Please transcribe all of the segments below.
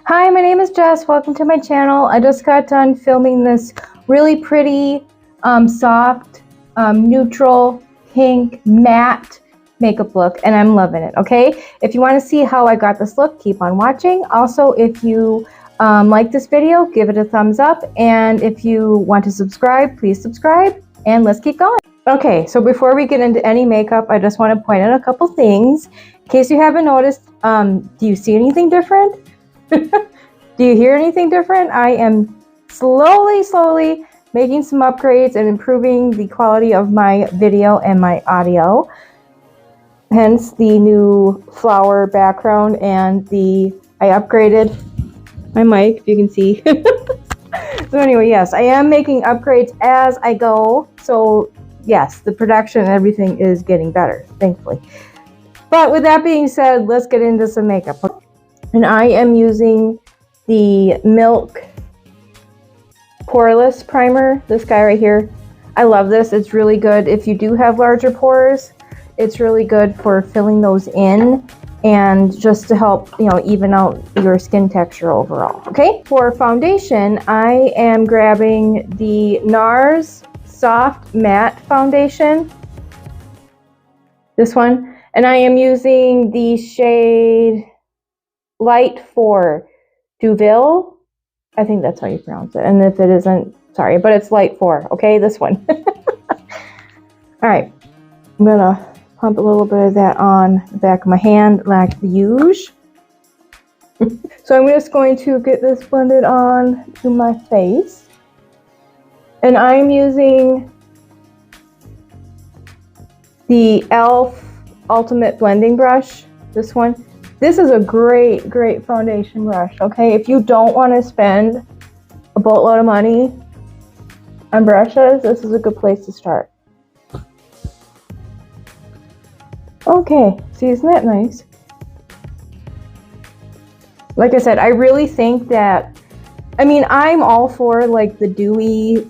Hi, my name is Jess. Welcome to my channel. I just got done filming this really pretty, soft, neutral, pink, matte makeup look, and I'm loving it, okay? If you want to see how I got this look, keep on watching. Also, if you like this video, give it a thumbs up, and if you want to subscribe, please subscribe, and let's keep going. Okay, so before we get into any makeup, I just want to point out a couple things. In case you haven't noticed, do you see anything different? Do you hear anything different? I am slowly making some upgrades and improving the quality of my video and my audio. Hence the new flower background and I upgraded my mic, if you can see. So anyway, yes, I am making upgrades as I go. So yes, the production and everything is getting better, thankfully. But with that being said, let's get into some makeup. And I am using the Milk Poreless Primer, this guy right here. I love this. It's really good if you do have larger pores. It's really good for filling those in and just to help, even out your skin texture overall, okay? For foundation, I am grabbing the NARS Soft Matte Foundation. This one. And I am using the shade Light 4 Duville. I think that's how you pronounce it. And if it isn't, sorry, but it's Light 4, okay? This one. All right. I'm going to pump a little bit of that on the back of my hand like the usual. So I'm just going to get this blended on to my face. And I'm using the e.l.f. Ultimate Blending Brush, this one. This is a great foundation brush, okay? If you don't want to spend a boatload of money on brushes, this is a good place to start. Okay, see, isn't that nice? Like I said, I really think that, I'm all for like the dewy,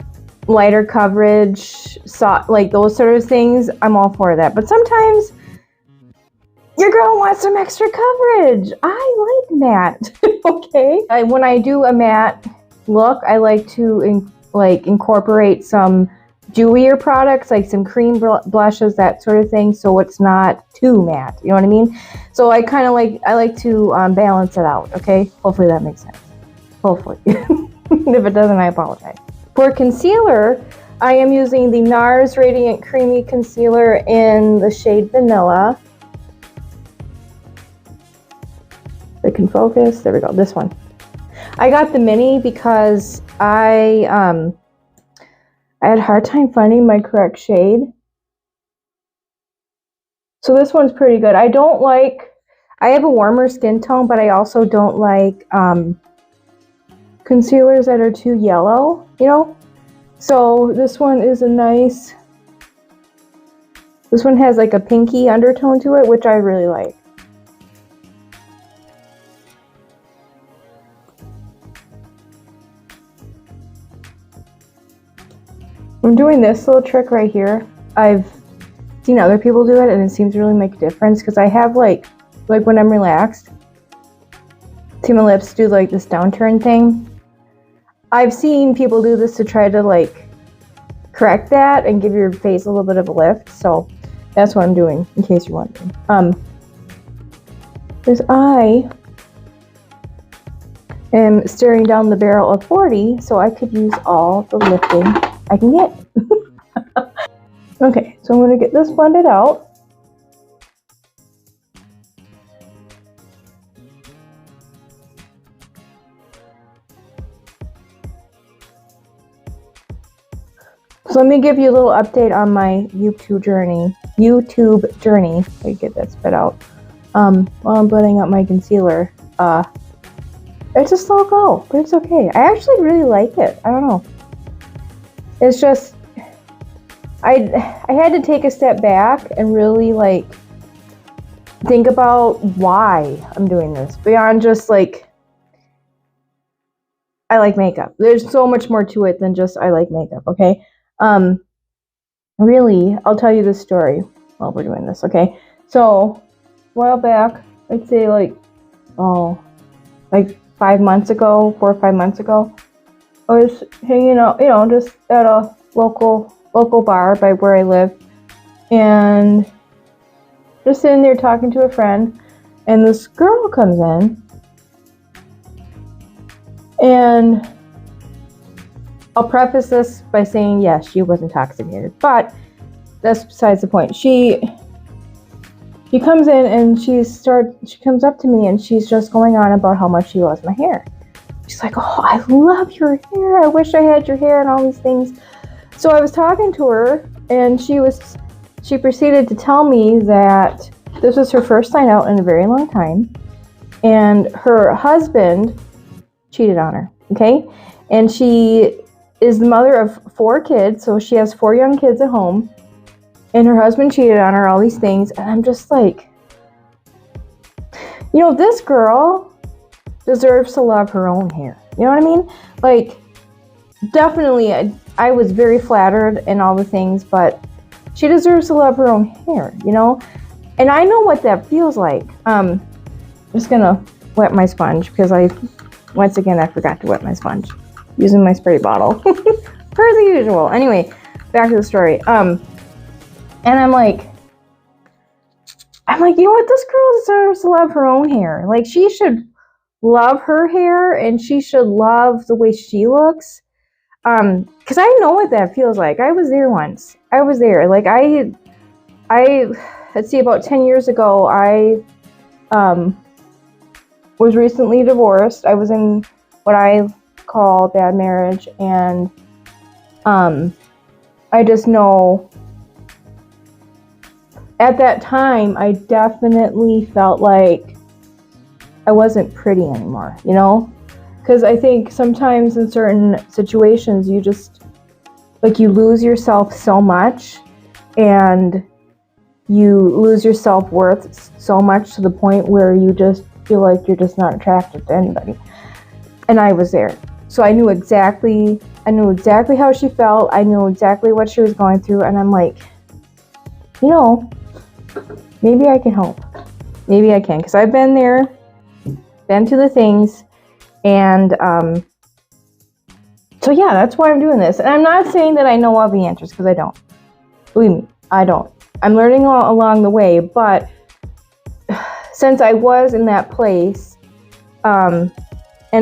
lighter coverage, soft, like those sort of things. I'm all for that. But sometimes your girl wants some extra coverage. I like matte, okay? When I do a matte look, I like to incorporate some dewier products, like some cream blushes, that sort of thing, so it's not too matte, you know what I mean? So I like to balance it out, okay? Hopefully that makes sense. Hopefully. If it doesn't, I apologize. For concealer, I am using the NARS Radiant Creamy Concealer in the shade Vanilla. It can focus. There we go. This one. I got the mini because I had a hard time finding my correct shade. So this one's pretty good. I have a warmer skin tone, but I also don't like concealers that are too yellow, So this one is this one has like a pinky undertone to it, which I really like. I'm doing this little trick right here. I've seen other people do it and it seems to really make a difference because I have like when I'm relaxed, see my lips do like this downturn thing. I've seen people do this to try to correct that and give your face a little bit of a lift. So that's what I'm doing in case you're wondering. Because I am staring down the barrel of 40, so I could use all the lifting I can get. Okay, so I'm going to get this blended out. So let me give you a little update on my YouTube journey. I get that spit out. While I'm blending out my concealer. It's a slow go, but it's okay. I actually really like it. I don't know. It's just, I had to take a step back and really think about why I'm doing this. Beyond just I like makeup. There's so much more to it than just I like makeup, okay? Really, I'll tell you this story while we're doing this, okay? So, a while back, I'd say 5 months ago, 4 or 5 months ago. I was hanging out, you know, just at a local bar by where I live, and just sitting there talking to a friend, and this girl comes in, and I'll preface this by saying, yes, she was intoxicated, but that's besides the point. She comes in and she comes up to me and she's just going on about how much she loves my hair. She's like, oh, I love your hair. I wish I had your hair and all these things. So I was talking to her, and she proceeded to tell me that this was her first night out in a very long time, and her husband cheated on her, okay? And she is the mother of 4 kids, so she has 4 young kids at home, and her husband cheated on her, all these things, and I'm just like, you know, this girl deserves to love her own hair. You know what I mean? Like, definitely, I was very flattered and all the things, but she deserves to love her own hair, you know? And I know what that feels like. I'm just gonna wet my sponge because once again, I forgot to wet my sponge using my spray bottle. Per the usual. Anyway, back to the story. And I'm like, you know what? This girl deserves to love her own hair. Like, she should love her hair, and she should love the way she looks. Because I know what that feels like. I was there once. I was there. Like, let's see, about 10 years ago, I was recently divorced. I was in what I call bad marriage, and I just know at that time, I definitely felt like I wasn't pretty anymore, you know? Because I think sometimes in certain situations, you just, like, you lose yourself so much, and you lose your self-worth so much to the point where you just feel like you're just not attracted to anybody. And I was there. So I knew exactly how she felt. I knew exactly what she was going through. And I'm like, you know, maybe I can help. Maybe I can. Because I've been there, been to the things. And so yeah, that's why I'm doing this. And I'm not saying that I know all the answers, because I don't. Believe me, I don't. I'm learning along the way. But since I was in that place, and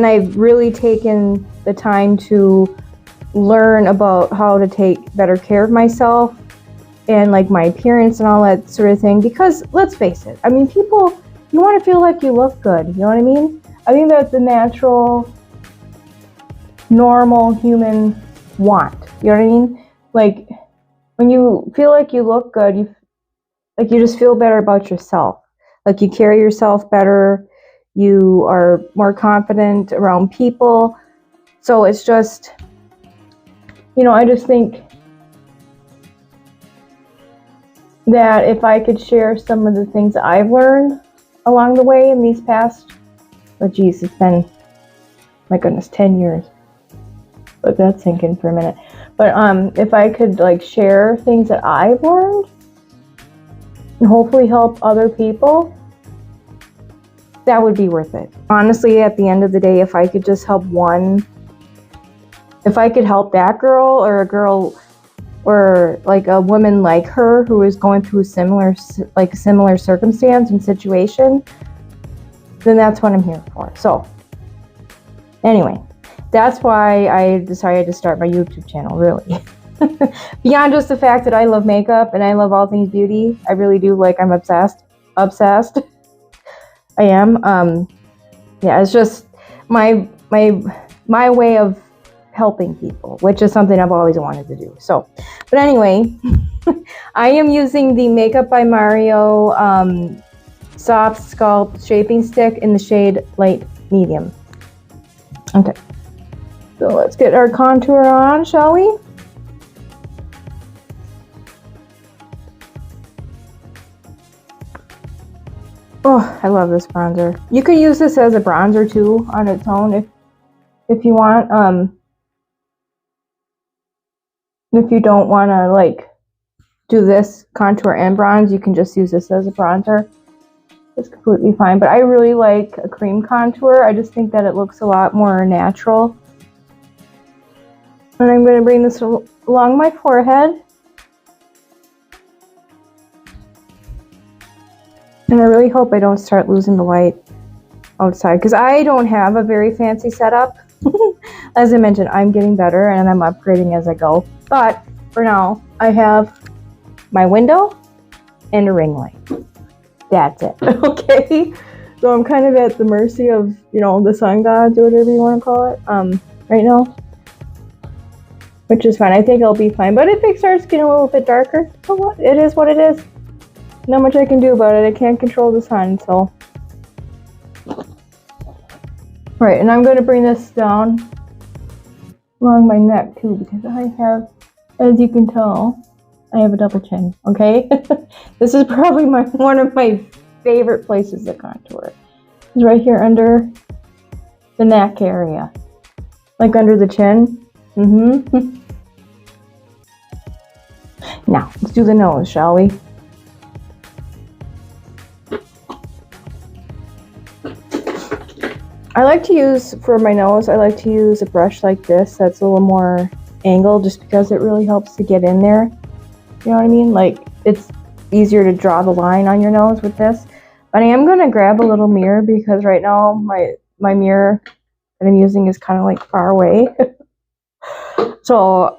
I've really taken the time to learn about how to take better care of myself and like my appearance and all that sort of thing. Because let's face it, I mean, people, you want to feel like you look good. You know what I mean? I think that's the natural, normal human want. You know what I mean? Like, when you feel like you look good, you just feel better about yourself. Like, you carry yourself better. You are more confident around people. So it's just, you know, I just think that if I could share some of the things that I've learned along the way in these past, oh geez, it's been, my goodness, 10 years. Let that sink in for a minute. But if I could like share things that I've learned and hopefully help other people, that would be worth it. Honestly, at the end of the day, if I could just help if I could help that girl, or a girl, or like a woman like her who is going through a similar circumstance and situation, then that's what I'm here for. So anyway, that's why I decided to start my YouTube channel, really. Beyond just the fact that I love makeup and I love all things beauty, I really do. Like, I'm obsessed. I am. Yeah, it's just my way of helping people, which is something I've always wanted to do. So, but anyway, I am using the Makeup by Mario Soft Sculpt Shaping Stick in the shade Light Medium. Okay, so let's get our contour on, shall we? Oh, I love this bronzer. You could use this as a bronzer too on its own if you want. If you don't want to like do this contour and bronze, you can just use this as a bronzer. It's completely fine, but I really like a cream contour. I just think that it looks a lot more natural. And I'm going to bring this along my forehead. And I really hope I don't start losing the light outside, because I don't have a very fancy setup. As I mentioned, I'm getting better and I'm upgrading as I go. But for now, I have my window and a ring light. That's it. Okay? So I'm kind of at the mercy of, you know, the sun gods or whatever you want to call it right now. Which is fine. I think I'll be fine. But if it starts getting a little bit darker, so what? It is what it is. Not much I can do about it. I can't control the sun, so. Right, and I'm going to bring this down along my neck too, because I have, as you can tell, I have a double chin, okay? This is probably one of my favorite places to contour. It's right here under the neck area. Like under the chin. Now, let's do the nose, shall we? I like to use, for my nose, I like to use a brush like this that's a little more angled, just because it really helps to get in there. You know what I mean? Like, it's easier to draw the line on your nose with this. But I am going to grab a little mirror, because right now my mirror that I'm using is kind of like far away. So,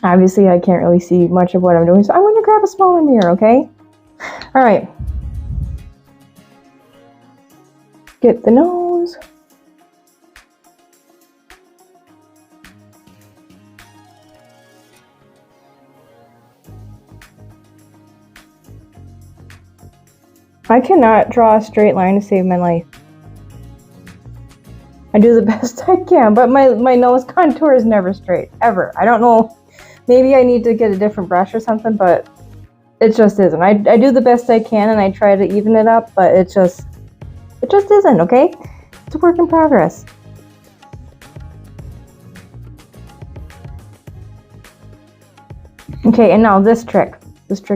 obviously I can't really see much of what I'm doing. So I'm going to grab a smaller mirror, okay? All right. Get the nose. I cannot draw a straight line to save my life. I do the best I can, but my nose contour is never straight, ever. I don't know, maybe I need to get a different brush or something, but it just isn't. I do the best I can and I try to even it up, but it just isn't, okay? It's a work in progress. Okay, and now this trick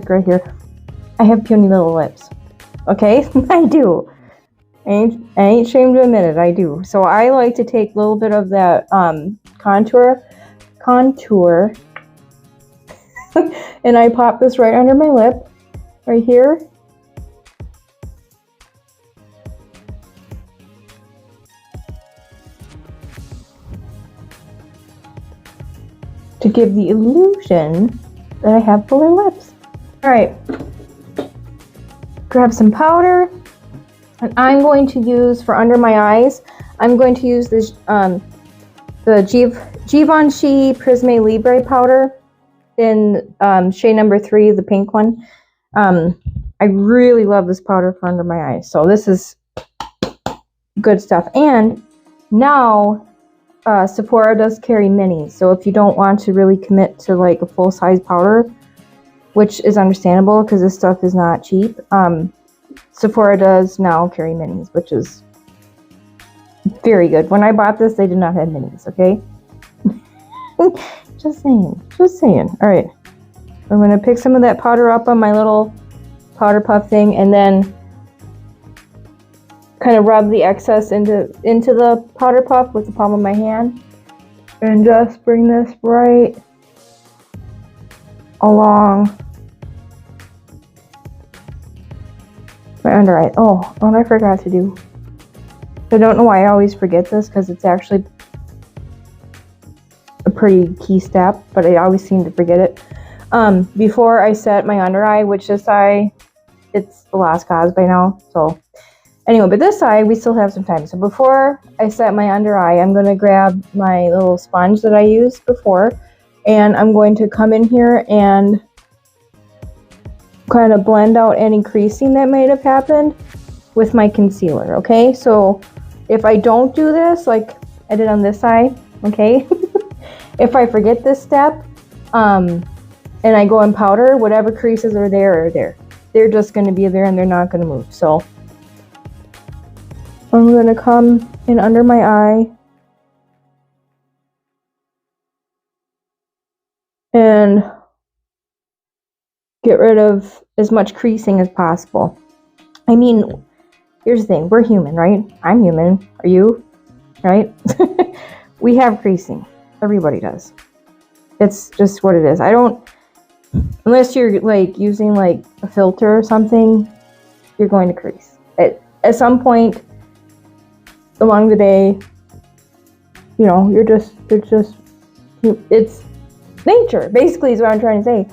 right here. I have puny little lips, okay? I do. I ain't ashamed to admit it, I do. So I like to take a little bit of that contour, and I pop this right under my lip, right here. To give the illusion that I have fuller lips. Alright, grab some powder, and I'm going to use, for under my eyes, I'm going to use this the Givenchy Prisme Libre powder in shade number 3, the pink one. I really love this powder for under my eyes, so this is good stuff. And now Sephora does carry minis, so if you don't want to really commit to like a full-size powder, which is understandable because this stuff is not cheap, Sephora does now carry minis, which is very good. When I bought this, they did not have minis, okay? Just saying. All right, I'm going to pick some of that powder up on my little powder puff thing, and then kind of rub the excess into the powder puff with the palm of my hand, and just bring this right along my under eye. Oh, what I forgot to do. I don't know why I always forget this, because it's actually a pretty key step, but I always seem to forget it. Before I set my under eye, which this eye, it's the last cause by now, so anyway, but this eye, we still have some time. So before I set my under eye, I'm going to grab my little sponge that I used before, and I'm going to come in here and kind of blend out any creasing that might have happened with my concealer, okay? So if I don't do this, like I did on this eye, okay? If I forget this step, and I go in powder, whatever creases are there are there. They're just going to be there and they're not going to move. So I'm going to come in under my eye and get rid of as much creasing as possible. I mean, here's the thing. We're human, right? I'm human. Are you? Right? We have creasing. Everybody does. It's just what it is. I don't, unless you're like using like a filter or something, you're going to crease. At some point along the day, you know, it's nature, basically, is what I'm trying to say.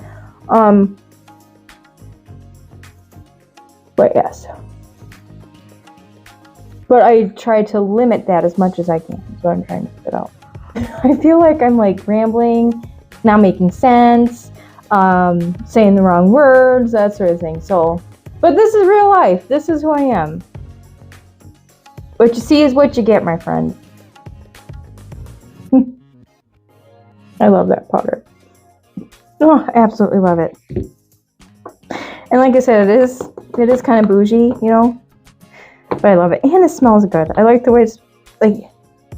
But yes. But I try to limit that as much as I can. That's what I'm trying to fit out. I feel like I'm like rambling, not making sense, saying the wrong words, that sort of thing. So, but this is real life. This is who I am. What you see is what you get, my friend. I love that powder. Oh, I absolutely love it. And like I said, it is kind of bougie, you know, but I love it. And it smells good. I like the way it's like,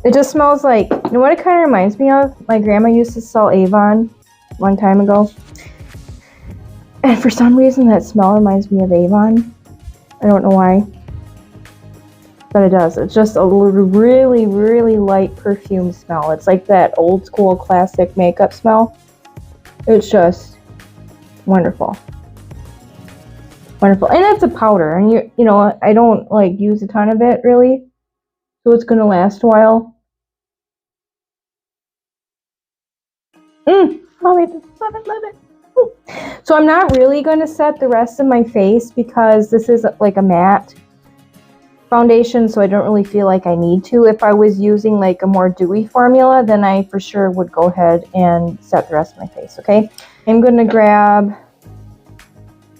it just smells like, you know what it kind of reminds me of? My grandma used to sell Avon a long time ago. And for some reason that smell reminds me of Avon. I don't know why. But it does. It's just a really, really light perfume smell. It's like that old school classic makeup smell. It's just wonderful. Wonderful. And it's a powder. And you know, I don't like use a ton of it really. So it's gonna last a while. Love it, love it, love it. Ooh. So I'm not really gonna set the rest of my face because this is like a matte foundation, so I don't really feel like I need to. If I was using like a more dewy formula, then I for sure would go ahead and set the rest of my face, okay? I'm gonna grab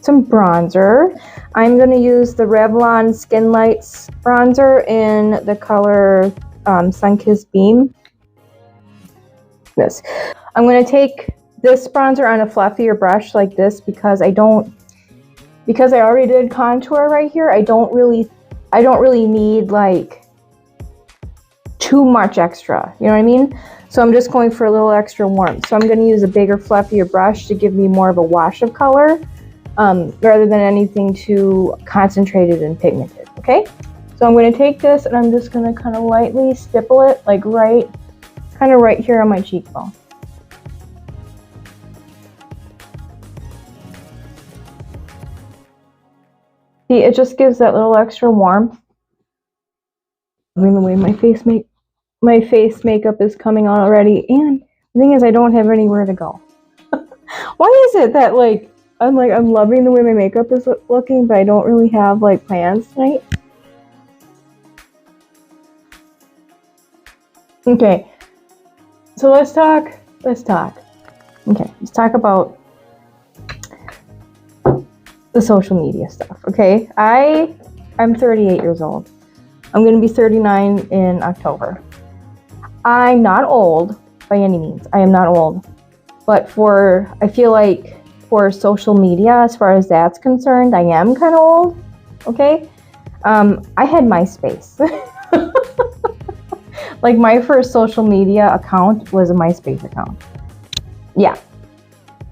some bronzer. I'm gonna use the Revlon Skin Lights bronzer in the color Sun-Kissed Beam. This. I'm gonna take this bronzer on a fluffier brush like this because I already did contour right here. I don't really need like too much extra, you know what I mean? So I'm just going for a little extra warmth. So I'm going to use a bigger, fluffier brush to give me more of a wash of color rather than anything too concentrated and pigmented, okay? So I'm going to take this and I'm just going to kind of lightly stipple it like kind of right here on my cheekbone. See, it just gives that little extra warmth. Loving the way my face makeup is coming on already, and the thing is I don't have anywhere to go. Why is it that like I'm loving the way my makeup is looking, but I don't really have like plans tonight? Okay, so let's talk. Okay, let's talk about the social media stuff, okay? I'm 38 years old. I'm going to be 39 in October. I'm not old by any means. I am not old. But I feel like for social media, as far as that's concerned, I am kind of old, okay? I had MySpace. Like my first social media account was a MySpace account. Yeah,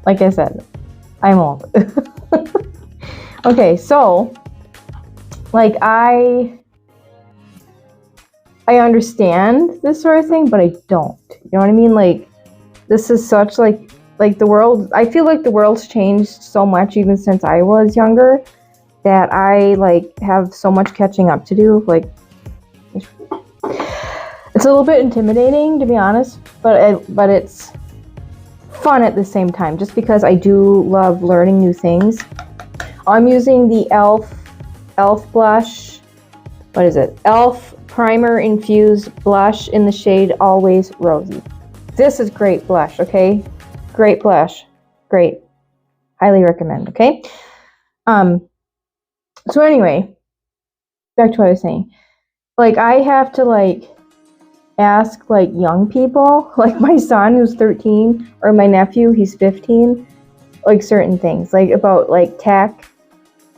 like I said, I'm old. Okay, so like I understand this sort of thing, but I don't. You know what I mean? Like this is such like the world. I feel like the world's changed so much even since I was younger that I like have so much catching up to do. Like it's a little bit intimidating, to be honest, but it's fun at the same time, just because I do love learning new things. I'm using the e.l.f. blush. What is it? e.l.f. Primer Infused Blush in the shade Always Rosy. This is great blush, okay? Great blush. Great. Highly recommend, okay? So anyway, back to what I was saying. Like I have to like ask like young people, like my son who's 13 or my nephew, he's 15, like certain things, like about like tech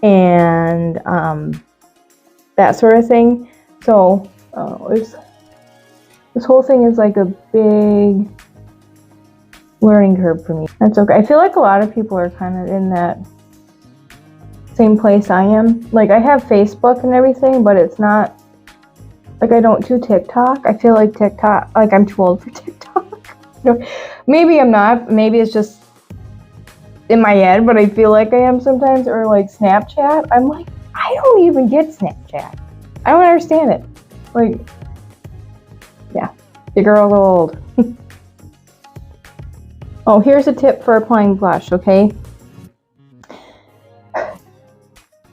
and that sort of thing. So this whole thing is like a big learning curve for me. That's okay. I feel like a lot of people are kind of in that same place I am. Like, I have Facebook and everything, but it's not, like, I don't do TikTok. I feel like TikTok, like, I'm too old for TikTok. Maybe I'm not. Maybe it's just in my head, but I feel like I am sometimes. Or, like, Snapchat. I'm like, I don't even get Snapchat. I don't understand it. Like, yeah, the girl old. Oh, here's a tip for applying blush, okay?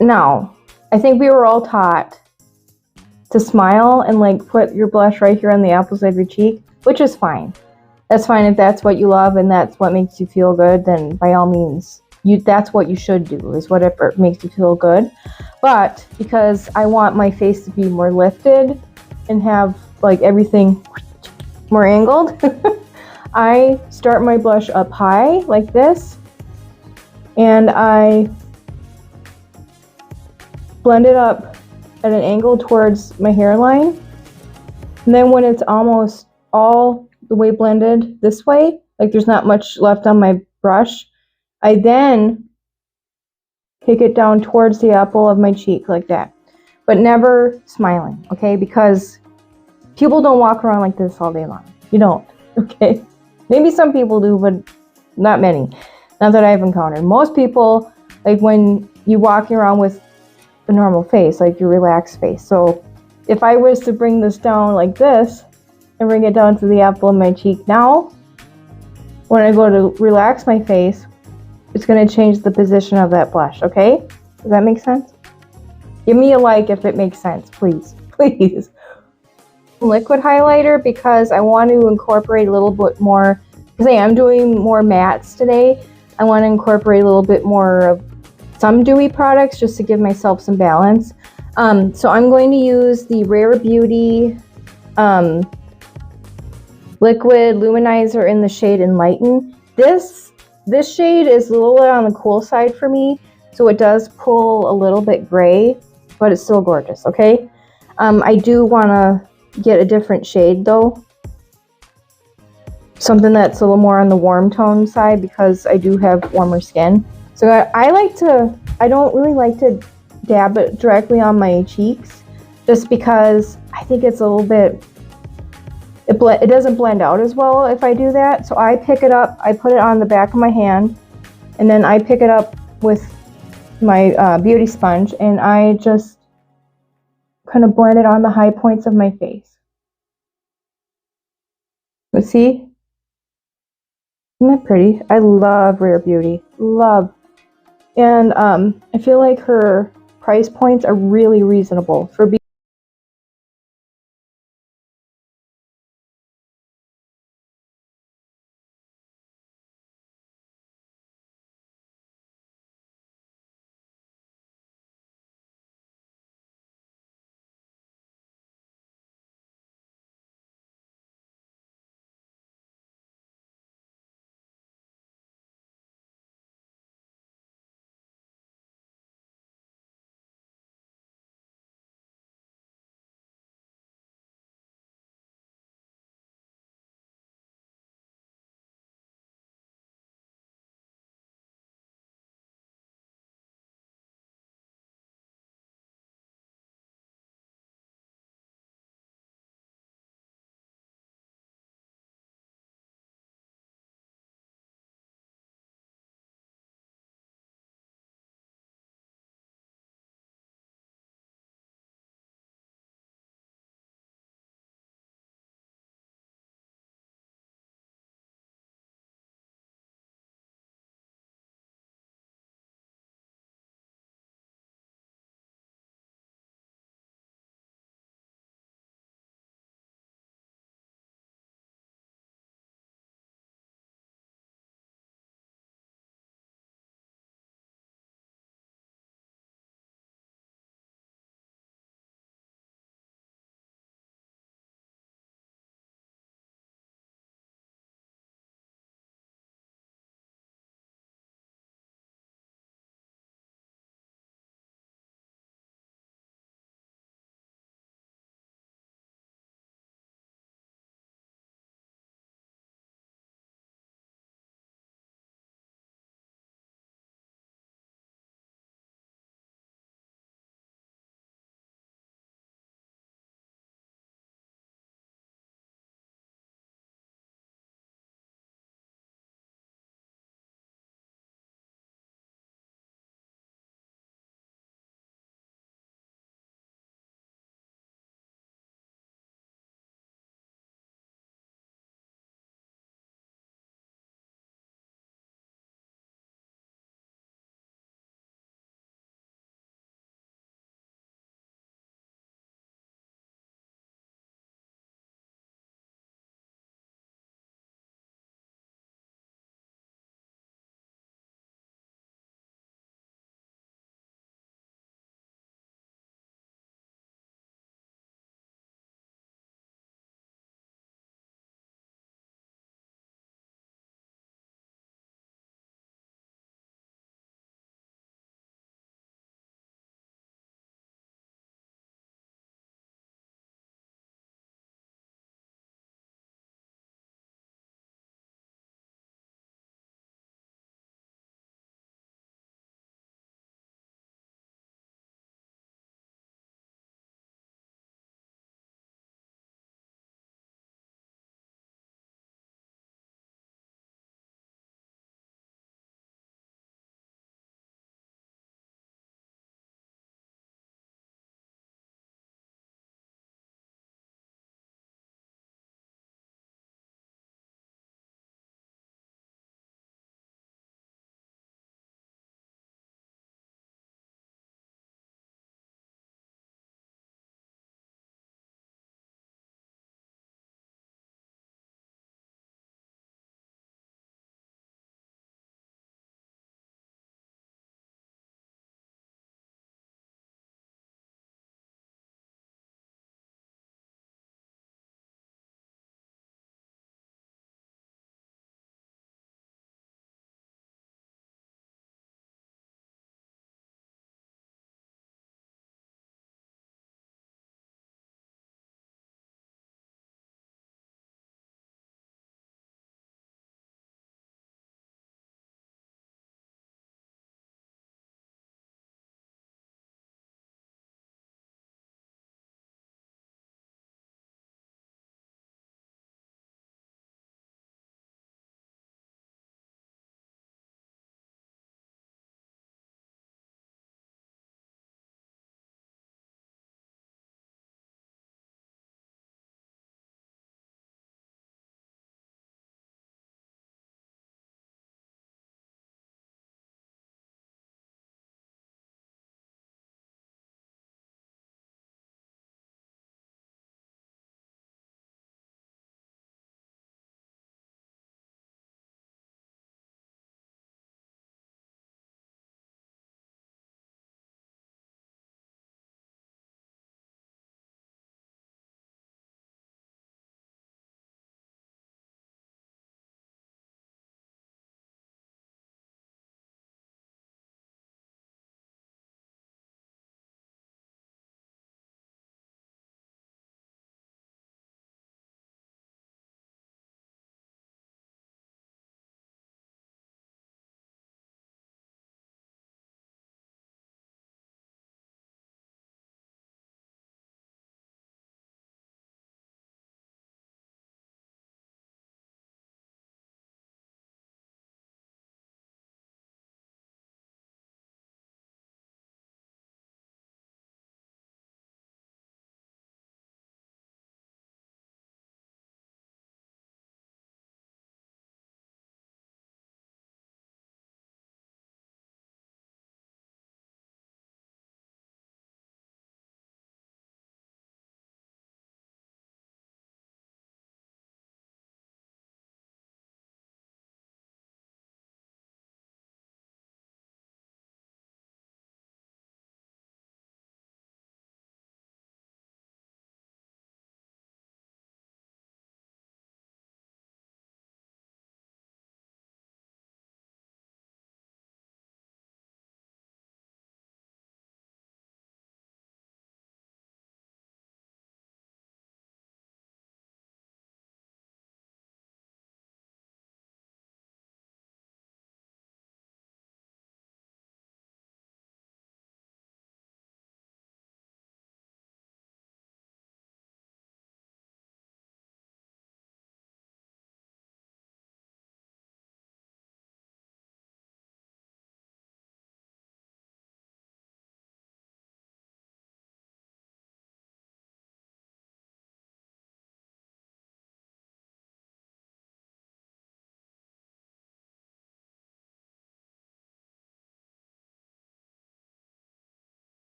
Now, I think we were all taught to smile and like put your blush right here on the apple side of your cheek, which is fine. That's fine if that's what you love and that's what makes you feel good, then by all means, that's what you should do, is whatever makes you feel good. But because I want my face to be more lifted and have like everything more angled, I start my blush up high like this, and I blend it up at an angle towards my hairline. And then when it's almost all the way blended this way, like there's not much left on my brush, I then take it down towards the apple of my cheek like that. But never smiling, okay? Because people don't walk around like this all day long. You don't, okay? Maybe some people do, but not many. Not that I've encountered. Most people, like when you walking around with a normal face, like your relaxed face. So if I was to bring this down like this and bring it down to the apple of my cheek now, when I go to relax my face, it's going to change the position of that blush, okay? Does that make sense? Give me a like if it makes sense, please. Please. Liquid highlighter, because I want to incorporate a little bit more, because I am doing more mattes today. I want to incorporate a little bit more of some dewy products just to give myself some balance. So I'm going to use the Rare Beauty liquid luminizer in the shade Enlighten. This shade is a little bit on the cool side for me, so it does pull a little bit gray, but it's still gorgeous, okay? I do want to get a different shade though. Something that's a little more on the warm tone side, because I do have warmer skin. So I don't really like to dab it directly on my cheeks, just because I think it's a little bit, it doesn't blend out as well if I do that. So I pick it up, I put it on the back of my hand, and then I pick it up with my beauty sponge, and I just kind of blend it on the high points of my face. But see? Isn't that pretty? I love Rare Beauty. Love. And I feel like her price points are really reasonable for being